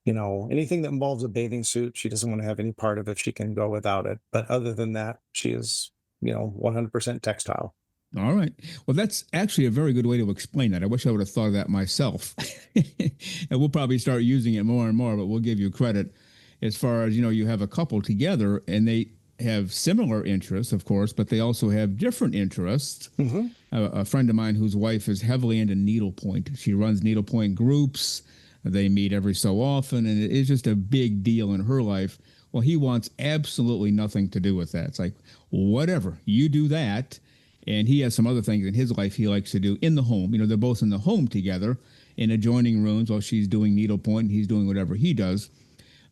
anything that involves a bathing suit, she doesn't want to have any part of it. She can go without it. But other than that, she is 100% textile. All right. Well, that's actually a very good way to explain that. I wish I would have thought of that myself. And we'll probably start using it more and more, but we'll give you credit as far as, you have a couple together and they have similar interests, of course, but they also have different interests. Mm-hmm. A friend of mine whose wife is heavily into needlepoint. She runs needlepoint groups. They meet every so often, and it is just a big deal in her life. Well, he wants absolutely nothing to do with that. It's like, whatever, you do that. And he has some other things in his life he likes to do in the home. They're both in the home together in adjoining rooms while she's doing needlepoint and he's doing whatever he does.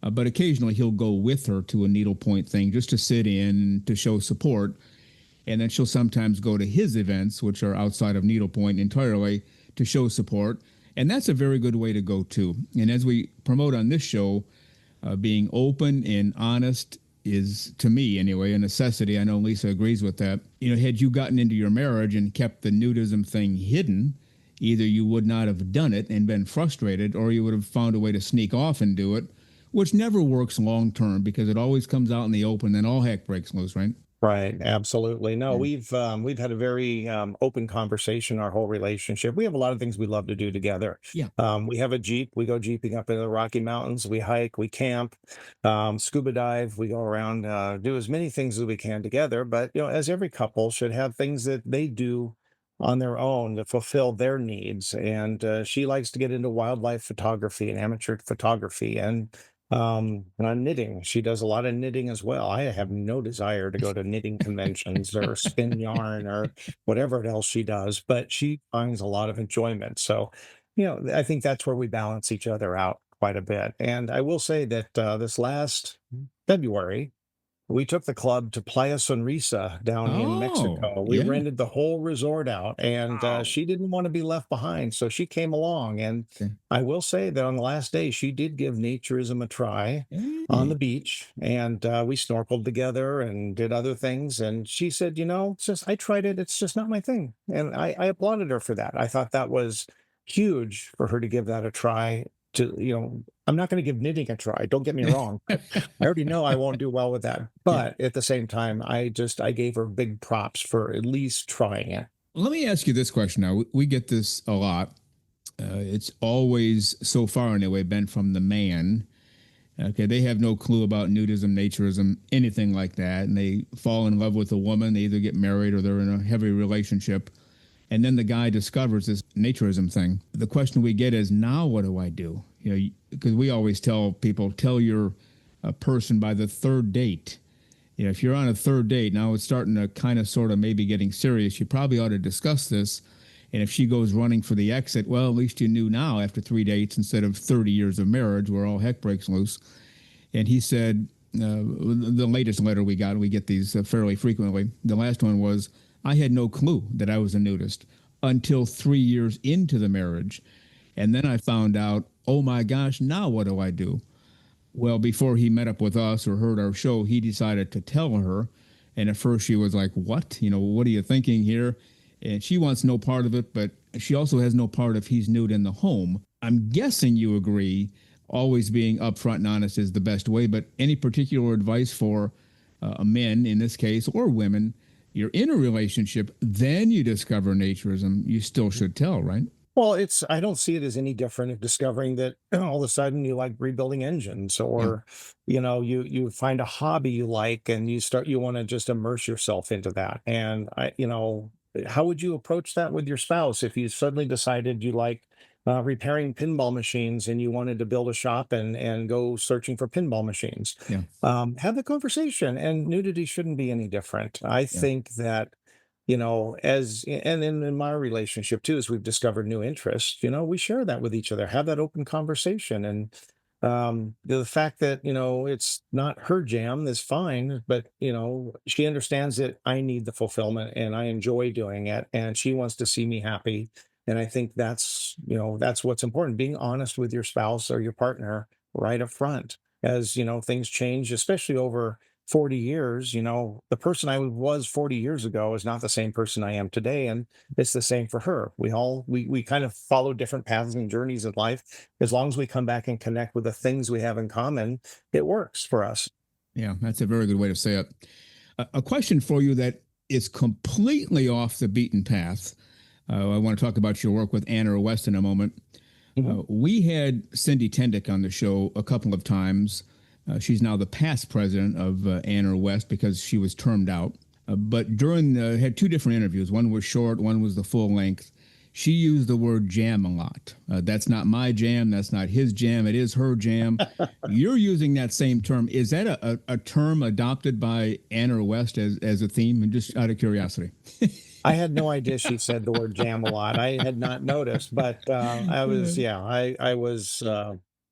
But occasionally he'll go with her to a needlepoint thing just to sit in, to show support. And then she'll sometimes go to his events, which are outside of needlepoint entirely, to show support. And that's a very good way to go, too. And as we promote on this show, being open and honest is, to me anyway, a necessity. I know Lisa agrees with that. Had you gotten into your marriage and kept the nudism thing hidden, either you would not have done it and been frustrated, or you would have found a way to sneak off and do it, which never works long term because it always comes out in the open and all heck breaks loose, right? Right, absolutely. No, Yeah. we've had a very open conversation our whole relationship. We have a lot of things we love to do together. Yeah. We have a Jeep. We go jeeping up in the Rocky Mountains. We hike, we camp, scuba dive. We go around, do as many things as we can together. But as every couple should have things that they do on their own to fulfill their needs. And she likes to get into wildlife photography and amateur photography, and on knitting. She does a lot of knitting as well. I have no desire to go to knitting conventions or spin yarn or whatever else she does, but she finds a lot of enjoyment. So, I think that's where we balance each other out quite a bit. And I will say that this last February, we took the club to Playa Sonrisa down in Oh, Mexico. We yeah. rented the whole resort out, and Wow. she didn't want to be left behind, so she came along. And Okay. I will say that on the last day, she did give naturism a try on Hey. the beach, and we snorkeled together and did other things. And she said, it's just I tried it; it's just not my thing, and I applauded her for that. I thought that was huge for her to give that a try. I'm not going to give knitting a try. Don't get me wrong. I already know I won't do well with that. Yeah. But at the same time, I gave her big props for at least trying it. Let me ask you this question now. We get this a lot. It's always, so far anyway, been from the man. Okay, they have no clue about nudism, naturism, anything like that. And they fall in love with a woman. They either get married or they're in a heavy relationship. And then the guy discovers this naturism thing. The question we get is, now what do I do? Because we always tell people, tell your person by the third date. If you're on a third date, now it's starting to kind of sort of maybe getting serious, you probably ought to discuss this. And if she goes running for the exit, well, at least you knew now after 3 dates instead of 30 years of marriage where all heck breaks loose. And he said, the latest letter we got, we get these fairly frequently. The last one was, I had no clue that I was a nudist until 3 years into the marriage. And then I found out, oh my gosh, now what do I do? Well, before he met up with us or heard our show, he decided to tell her. And at first she was like, what? What are you thinking here? And she wants no part of it, but she also has no part if he's nude in the home. I'm guessing you agree always being upfront and honest is the best way, but any particular advice for men in this case or women, you're in a relationship, then you discover naturism, you still should tell, right? Well, I don't see it as any different of discovering that all of a sudden you like rebuilding engines, Yeah. or, you find a hobby you like and you want to just immerse yourself into that. And how would you approach that with your spouse if you suddenly decided you like repairing pinball machines and you wanted to build a shop and go searching for pinball machines? Yeah. Have the conversation, and nudity shouldn't be any different. I Yeah. think that as and in my relationship too, as we've discovered new interests, we share that with each other, have that open conversation. And the fact that it's not her jam is fine, but she understands that I need the fulfillment and I enjoy doing it, and she wants to see me happy. And I think that's what's important, being honest with your spouse or your partner right up front. As things change, especially over 40 years, the person I was 40 years ago is not the same person I am today. And it's the same for her. We kind of follow different paths and journeys in life. As long as we come back and connect with the things we have in common, it works for us. Yeah, that's a very good way to say it. A question for you that is completely off the beaten path. I want to talk about your work with ANNR-West in a moment. Mhm. We had Cindy Tendick on the show a couple of times. She's now the past president of ANNR-West because she was termed out. But had two different interviews. One was short, one was the full length. She used the word jam a lot. That's not my jam. That's not his jam. It is her jam. You're using that same term. Is that a term adopted by ANNR-West as a theme? And just out of curiosity. I had no idea she said the word jam a lot. I had not noticed, but yeah, I was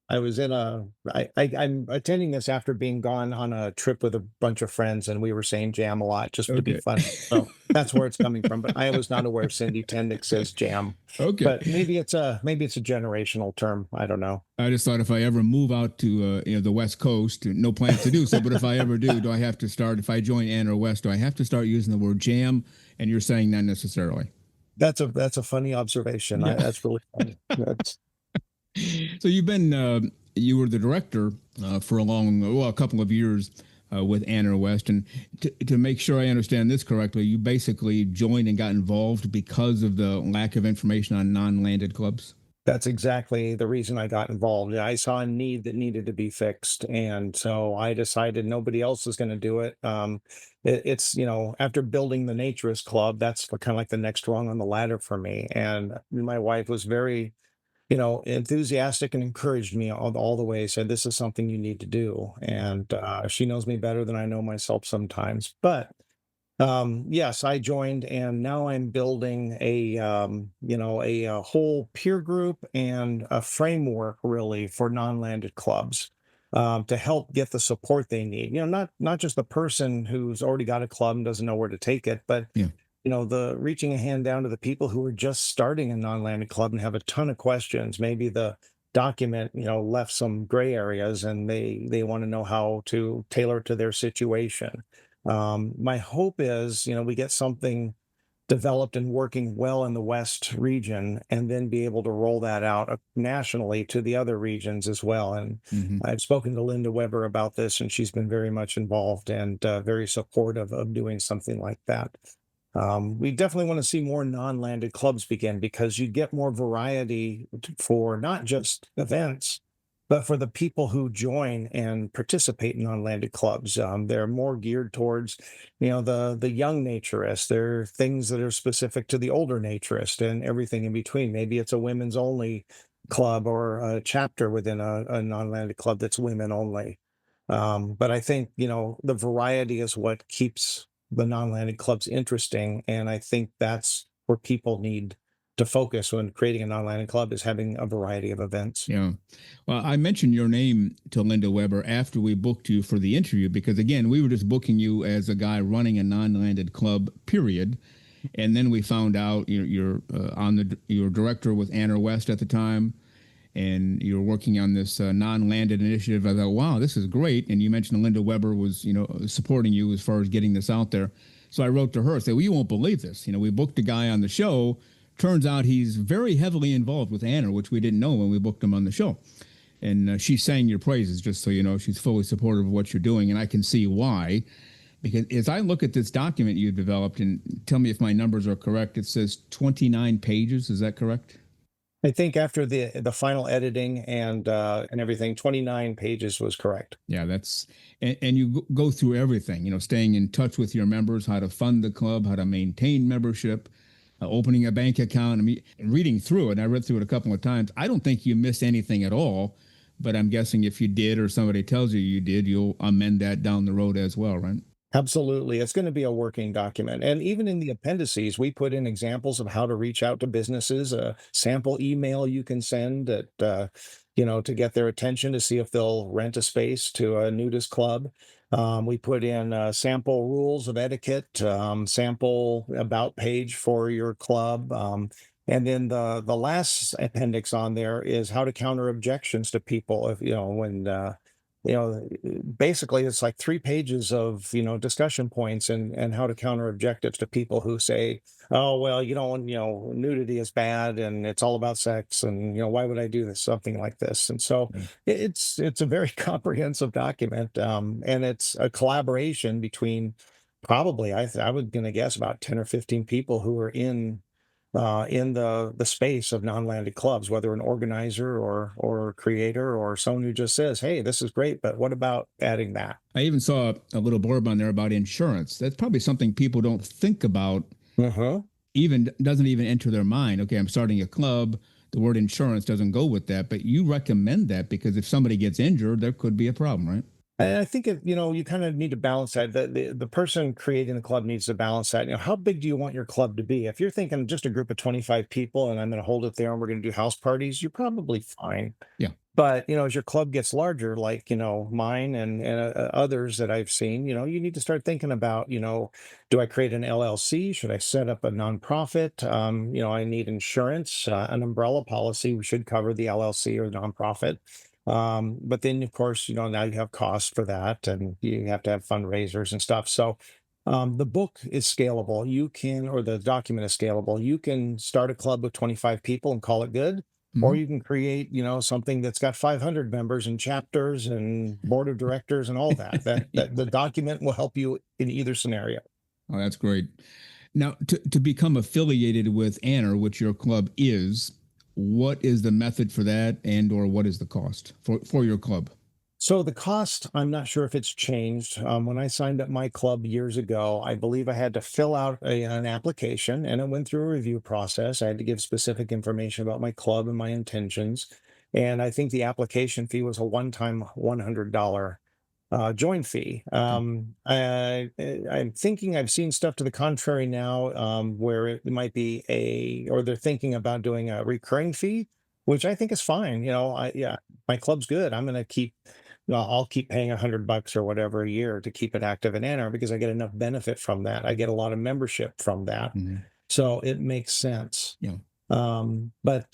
I'm attending this after being gone on a trip with a bunch of friends, and we were saying jam a lot just to be Okay. funny. So that's where it's coming from. But I was not aware Cindy Tendick says jam. Okay. But maybe it's a generational term. I don't know. I just thought if I ever move out to the West Coast, no plans to do so, but if I ever do I have to start? If I join ANNR-West, do I have to start using the word jam? And you're saying not necessarily. That's a funny observation. Yeah. That's really funny. That's So you were the director for a couple of years with ANNR-West. And to make sure I understand this correctly, you basically joined and got involved because of the lack of information on non-landed clubs? That's exactly the reason I got involved. I saw a need that needed to be fixed, and so I decided nobody else is going to do it. It's after building the Naturist Club, that's kind of like the next rung on the ladder for me. And my wife was very enthusiastic and encouraged me all the way. Said this is something you need to do, and she knows me better than I know myself sometimes, but. Yes, I joined, and now I'm building a whole peer group and a framework really for non-landed clubs to help get the support they need. Not just the person who's already got a club and doesn't know where to take it, but Yeah. the reaching a hand down to the people who are just starting a non-landed club and have a ton of questions. Maybe the document, left some gray areas, and they want to know how to tailor it to their situation. My hope is, we get something developed and working well in the West region, and then be able to roll that out nationally to the other regions as well. And Hmm. I've spoken to Linda Weber about this, and she's been very much involved and very supportive of doing something like that. We definitely want to see more non-landed clubs begin, because you get more variety for not just events, but for the people who join and participate in non-landed clubs. They're more geared towards, the young naturist. There are things that are specific to the older naturist and everything in between. Maybe it's a women's only club or a chapter within a non-landed club that's women only. But I think, the variety is what keeps the non-landed clubs interesting. And I think that's where people need to focus when creating a non-landed club, is having a variety of events. Yeah. Well, I mentioned your name to Linda Weber after we booked you for the interview, because again, we were just booking you as a guy running a non-landed club, period. And then we found out you're you're director with ANNR-West at the time, and you're working on this non-landed initiative. I thought, wow, this is great. And you mentioned Linda Weber was, supporting you as far as getting this out there. So I wrote to her, say, well, you won't believe this. We booked a guy on the show. Turns out he's very heavily involved with ANNR, which we didn't know when we booked him on the show. And she sang your praises, just so you know. She's fully supportive of what you're doing, and I can see why. Because as I look at this document you developed, and tell me if my numbers are correct, it says 29 pages. Is that correct? I think after the final editing and everything, 29 pages was correct. Yeah, and you go through everything, staying in touch with your members, how to fund the club, how to maintain membership, opening a bank account. I mean, and reading through it, and I read through it a couple of times, I don't think you missed anything at all, but I'm guessing if you did, or somebody tells you did, you'll amend that down the road as well, right? Absolutely. It's going to be a working document. And even in the appendices, we put in examples of how to reach out to businesses, a sample email you can send to get their attention to see if they'll rent a space to a nudist club. We put in sample rules of etiquette, sample about page for your club. And then the last appendix on there is how to counter objections to people if, when, you know, basically it's like 3 pages of, discussion points and how to counter objectives to people who say, oh, well, nudity is bad and it's all about sex. And, why would I do this? Something like this. And so Mm. it's a very comprehensive document. And it's a collaboration between probably, I would gonna guess about 10 or 15 people who are in the space of non-landed clubs, whether an organizer or creator or someone who just says, "Hey, this is great, but what about adding that?" I even saw a little blurb on there about insurance. That's probably something people don't think about, Uh-huh. even doesn't even enter their mind. Okay, I'm starting a club. The word insurance doesn't go with that, but you recommend that because if somebody gets injured, there could be a problem, right? And I think you kind of need to balance that. The person creating the club needs to balance that. How big do you want your club to be? If you're thinking just a group of 25 people and I'm going to hold it there and we're going to do house parties, you're probably fine. Yeah. But as your club gets larger, like mine and others that I've seen, you need to start thinking about, do I create an LLC? Should I set up a nonprofit? I need insurance, an umbrella policy. We should cover the LLC or the nonprofit. But then, of course, now you have costs for that, and you have to have fundraisers and stuff. So the book is scalable. Or the document is scalable. You can start a club with 25 people and call it good. or Mhm. you can create, something that's got 500 members and chapters and board of directors and all that. Yeah. That the document will help you in either scenario. Oh, that's great. Now, to become affiliated with ANNR, which your club is, what is the method for that, and or what is the cost for your club? So the cost, I'm not sure if it's changed. When I signed up my club years ago, I believe I had to fill out an application and it went through a review process. I had to give specific information about my club and my intentions. And I think the application fee was a one-time $100 join fee. Okay. I'm thinking I've seen stuff to the contrary now, where it might be or they're thinking about doing a recurring fee, which I think is fine. Yeah, my club's good. I'll keep paying $100 or whatever a year to keep it active in Ann Arbor because I get enough benefit from that. I get a lot of membership from that, Mhm. so it makes sense. Yeah. But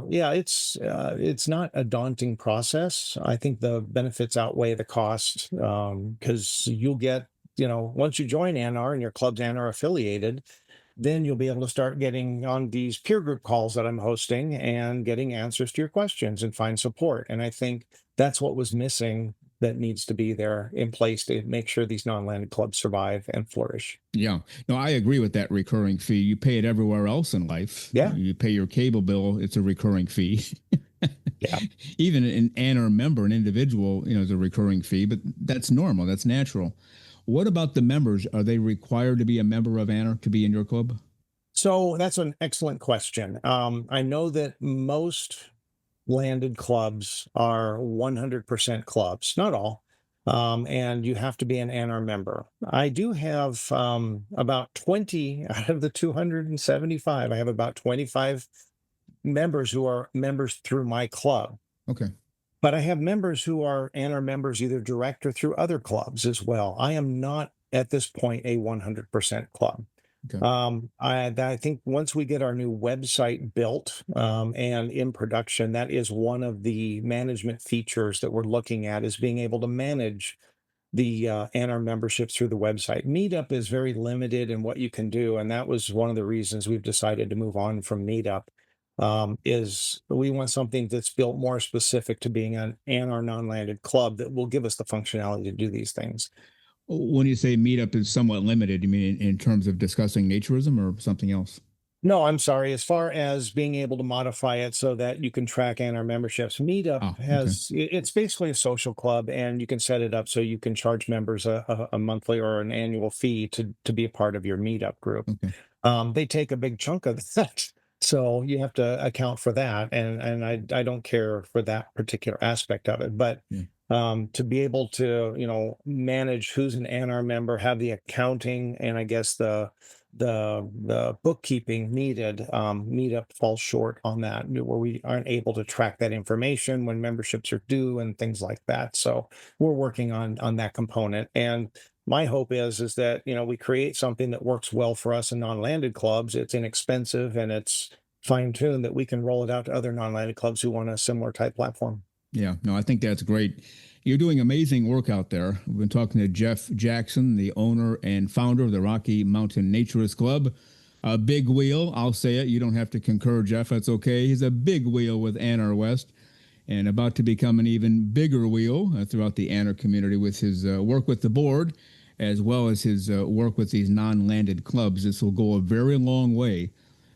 yeah, it's not a daunting process. I think the benefits outweigh the cost, because you'll get, once you join ANR and your club's ANR affiliated, then you'll be able to start getting on these peer group calls that I'm hosting and getting answers to your questions and find support. And I think that's what was missing that needs to be there in place to make sure these non-landed clubs survive and flourish. Yeah. No, I agree with that recurring fee. You pay it everywhere else in life. Yeah. You pay your cable bill, it's a recurring fee. Yeah. Even an ANNR member, an individual, is a recurring fee, but that's normal. That's natural. What about the members? Are they required to be a member of ANNR to be in your club? So that's an excellent question. I know that most landed clubs are 100% clubs, not all. And you have to be an ANR member. I do have about 20 out of the 275. I have about 25 members who are members through my club. Okay. But I have members who are ANR members either direct or through other clubs as well. I am not at this point a 100% club. Okay. I think once we get our new website built and in production, that is one of the management features that we're looking at is being able to manage the ANR memberships through the website. Meetup is very limited in what you can do, and that was one of the reasons we've decided to move on from Meetup. Is we want something that's built more specific to being an ANR non-landed club that will give us the functionality to do these things. When you say meetup is somewhat limited, you mean in terms of discussing naturism or something else? No, I'm sorry. As far as being able to modify it so that you can track ANR memberships, Meetup Oh, okay. it's basically a social club, and you can set it up so you can charge members a monthly or an annual fee to be a part of your Meetup group. Okay. They take a big chunk of that, so you have to account for that, and I don't care for that particular aspect of it, but Yeah. to be able to manage who's an ANR member, have the accounting, and I guess the bookkeeping needed, Meetup falls short on that, where we aren't able to track that information when memberships are due and things like that. So we're working on that component, and my hope is that we create something that works well for us in non-landed clubs. It's inexpensive and it's fine-tuned that we can roll it out to other non-landed clubs who want a similar type platform. Yeah, no, I think that's great. You're doing amazing work out there. We've been talking to Jeff Jackson, the owner and founder of the Rocky Mountain Naturist Club. A big wheel, I'll say it. You don't have to concur, Jeff. That's okay. He's a big wheel with ANNR-West and about to become an even bigger wheel throughout the ANNR community with his work with the board, as well as his work with these non-landed clubs. This will go a very long way,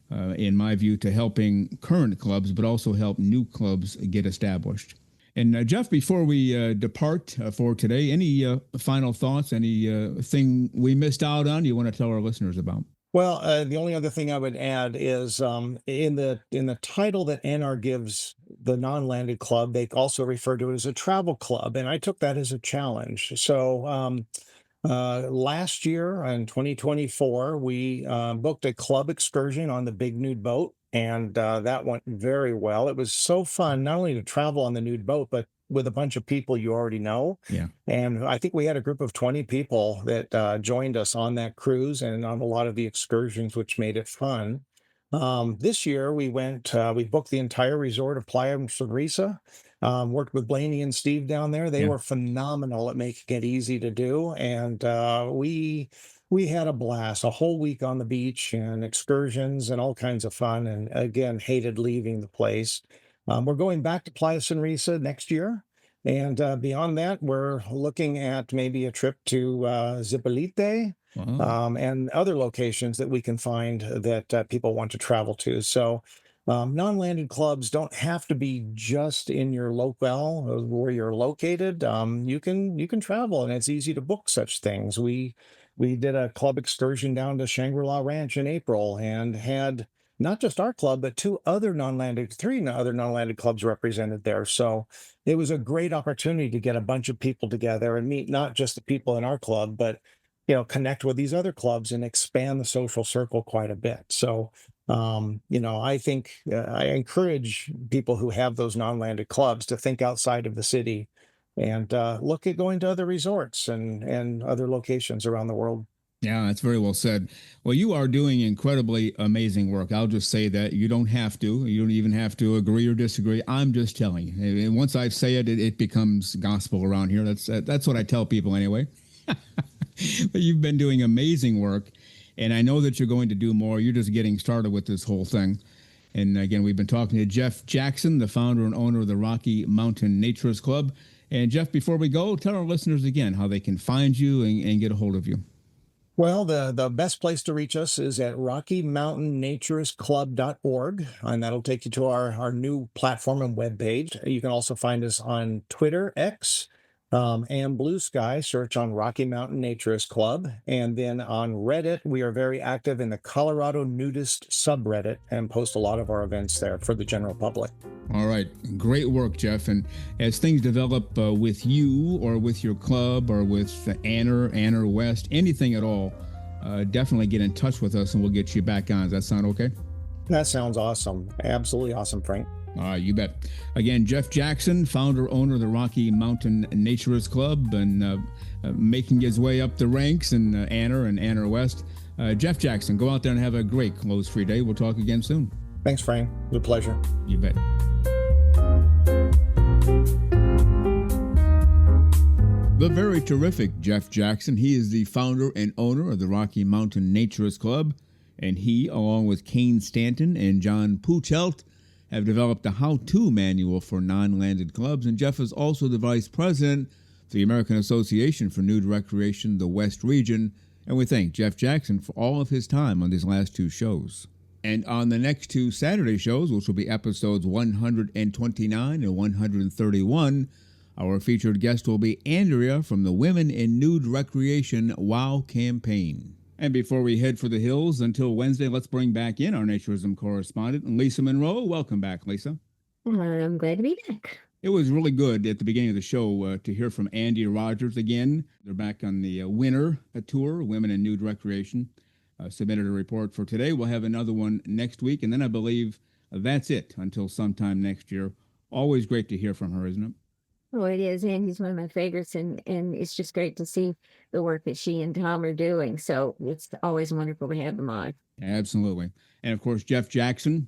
in my view, to helping current clubs, but also help new clubs get established. And Jeff, before we depart for today, any final thoughts? Any thing we missed out on you want to tell our listeners about? Well, the only other thing I would add is in the title that NR gives the non-landed club, they also refer to it as a travel club, and I took that as a challenge. So last year in 2024, we booked a club excursion on the Big Nude Boat, and that went very well. It was so fun, not only to travel on the nude boat, but with a bunch of people you already know. Yeah. And I think we had a group of 20 people that joined us on that cruise and on a lot of the excursions, which made it fun. This year we booked the entire resort of Playa Cerveza. Worked with Blaney and Steve down there. They Yeah. were phenomenal at making it easy to do, and we had a blast, a whole week on the beach and excursions and all kinds of fun. And again, hated leaving the place. We're going back to Playa Sunrisa next year. And beyond that, we're looking at maybe a trip to Zipolite Wow. and other locations that we can find that people want to travel to. So non-landed clubs don't have to be just in your locale where you're located. You can travel, and it's easy to book such things. We did a club excursion down to Shangri-La Ranch in April and had not just our club, but three other non-landed clubs represented there. So it was a great opportunity to get a bunch of people together and meet not just the people in our club, but connect with these other clubs and expand the social circle quite a bit. So I think I encourage people who have those non-landed clubs to think outside of the city and look at going to other resorts and other locations around the world. Yeah, that's very well said. Well, you are doing incredibly amazing work. I'll just say that you don't have to. You don't even have to agree or disagree. I'm just telling you. And once I say it, it becomes gospel around here. That's what I tell people anyway. But you've been doing amazing work, and I know that you're going to do more. You're just getting started with this whole thing. And again, we've been talking to Jeff Jackson, the founder and owner of the Rocky Mountain Naturist Club. And Jeff, before we go, tell our listeners again how they can find you and get a hold of you. Well, the best place to reach us is at RockyMountainNaturistClub.org, and that'll take you to our new platform and webpage. You can also find us on Twitter, X, and Blue Sky. Search on Rocky Mountain Naturist Club. And then on Reddit, we are very active in the Colorado Nudist subreddit and post a lot of our events there for the general public. All right. Great work, Jeff. And as things develop with you or with your club or with ANNR-West, anything at all, definitely get in touch with us and we'll get you back on. Does that sound okay? That sounds awesome. Absolutely awesome, Frank. All right, you bet. Again, Jeff Jackson, founder, owner of the Rocky Mountain Naturist Club, and making his way up the ranks in ANNR and ANNR-West. Jeff Jackson, go out there and have a great close-free day. We'll talk again soon. Thanks, Frank. It was a pleasure. You bet. The very terrific Jeff Jackson. He is the founder and owner of the Rocky Mountain Naturist Club, and he, along with Kane Stanton and John Puchelt, have developed a how-to manual for non-landed clubs, and Jeff is also the vice president of the American Association for Nude Recreation, the West Region, and we thank Jeff Jackson for all of his time on these last two shows. And on the next two Saturday shows, which will be episodes 129 and 131, our featured guest will be Andrea from the Women in Nude Recreation WOW campaign. And before we head for the hills until Wednesday, let's bring back in our naturism correspondent, Lisa Monroe. Welcome back, Lisa. I'm glad to be back. It was really good at the beginning of the show to hear from ANDEE RODGERS again. They're back on the WINR tour, Women in Nude Recreation. Submitted a report for today. We'll have another one next week, and then I believe that's it until sometime next year. Always great to hear from her, isn't it? Oh, it is. And he's one of my favorites. And it's just great to see the work that she and Tom are doing. So it's always wonderful to have them on. Absolutely. And of course, Jeff Jackson,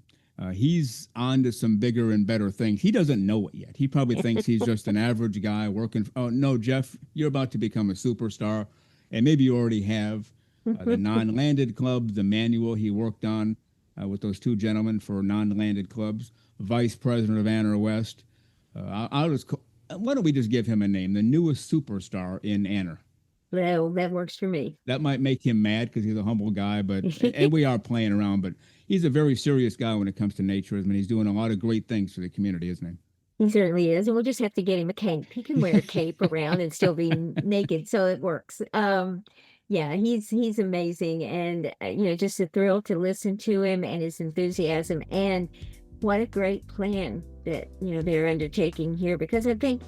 he's on to some bigger and better things. He doesn't know it yet. He probably thinks he's just an average guy working. Oh, no, Jeff, you're about to become a superstar. And maybe you already have. The non-landed club, the manual he worked on with those two gentlemen for non-landed clubs, vice president of ANNR-West. I'll just why don't we just give him a name? The newest superstar in ANNR. Well, that works for me. That might make him mad because he's a humble guy, but and we are playing around. But he's a very serious guy when it comes to naturism, and he's doing a lot of great things for the community, isn't he? He certainly is, and we'll just have to get him a cape. He can wear a cape around and still be naked, so it works. Yeah, he's amazing, and just a thrill to listen to him and his enthusiasm, and what a great plan that they're undertaking here, because I think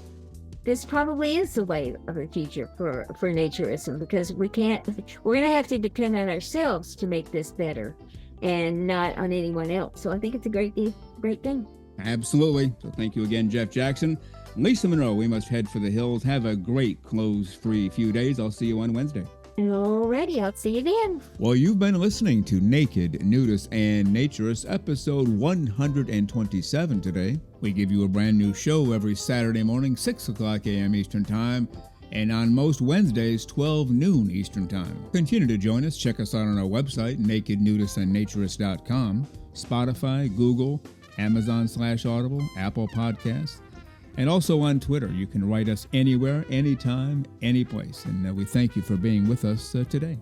this probably is the way of the future for naturism, because we're going to have to depend on ourselves to make this better, and not on anyone else. So I think it's a great thing. Absolutely. So thank you again, Jeff Jackson. Lisa Monroe, we must head for the hills. Have a great clothes-free few days. I'll see you on Wednesday. Alrighty, I'll see you then. Well, you've been listening to Naked, Nudists, and Naturists, episode 127 today. We give you a brand new show every Saturday morning, 6 o'clock a.m. Eastern Time, and on most Wednesdays, 12 noon Eastern Time. Continue to join us. Check us out on our website, nakednudistandnaturist.com, Spotify, Google, Amazon/Audible, Apple Podcasts, and also on Twitter. You can write us anywhere, anytime, any place. And we thank you for being with us today.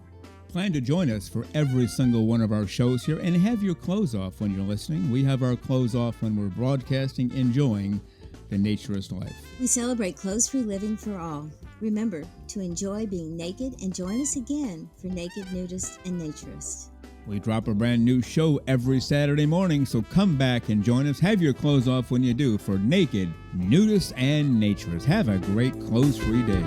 Plan to join us for every single one of our shows here and have your clothes off when you're listening. We have our clothes off when we're broadcasting, enjoying the naturist life. We celebrate clothes-free living for all. Remember to enjoy being naked and join us again for Naked, Nudist, and Naturist. We drop a brand new show every Saturday morning, so come back and join us. Have your clothes off when you do for Naked, Nudist, and Naturist. Have a great clothes-free day.